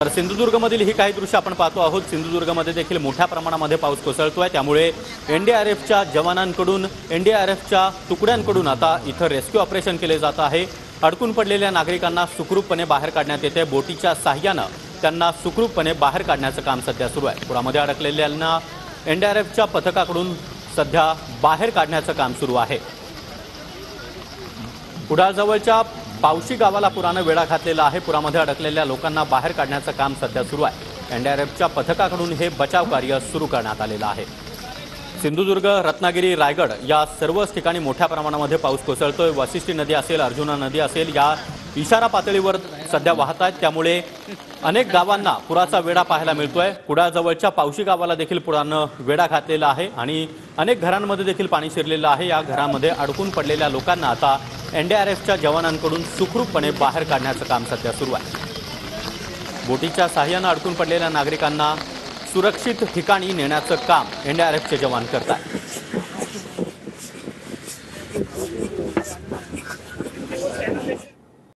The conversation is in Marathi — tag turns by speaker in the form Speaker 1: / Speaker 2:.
Speaker 1: तर सिंधुदुर्गमधील ही काही दृश्य आपण पाहतो आहोत। सिंधुदुर्गमध्ये देखील मोठ्या प्रमाणामध्ये पाऊस कोसळतोय, त्यामुळे एनडीआरएफच्या जवानांकडून एनडीआरएफच्या तुकड्यांकडून आता इथं रेस्क्यू ऑपरेशन केले जात आहे। अडकून पडलेल्या नागरिकांना सुखरूपपणे बाहेर काढण्यात येते। बोटीच्या सहाय्याने त्यांना सुखरूपपणे बाहेर काढण्याचं काम सध्या सुरू आहे। पुरामध्ये अडकलेल्यांना एनडीआरएफच्या पथकाकडून सध्या बाहेर काढण्याचं काम सुरू आहे। कुडाळजवळच्या पावशी गावाला पुराने वेढा घातलेला आहे। पुरामध्ये अडकलेल्या लोकांना बाहेर काढण्याचं काम सध्या सुरू आहे। एनडीआरएफच्या पथकाकडून हे बचाव कार्य सुरू करण्यात आलेलं आहे। सिंधुदुर्ग, रत्नागिरी, रायगड या सर्वच ठिकाणी मोठ्या प्रमाणामध्ये पाऊस कोसळतोय। वाशिष्ठी नदी असेल, अर्जुना नदी असेल, या इशारा पातळीवर सध्या वाहत आहेत, त्यामुळे अनेक गावांना पुराचा वेढा पाहायला मिळतोय। कुडाळजवळच्या पावशी गावाला देखील पुरानं वेढा घातलेला आहे आणि अनेक घरांमध्ये देखील पाणी शिरलेलं आहे। या घरांमध्ये अडकून पडलेल्या लोकांना आता एनडीआरएफच्या जवानांकडून सुखरूपपणे बाहेर काढण्याचं काम सध्या सुरू आहे। बोटीच्या सहाय्याने अडकून पडलेल्या नागरिकांना सुरक्षित ठिकाणी नेण्याचं काम एनडीआरएफचे जवान करतात।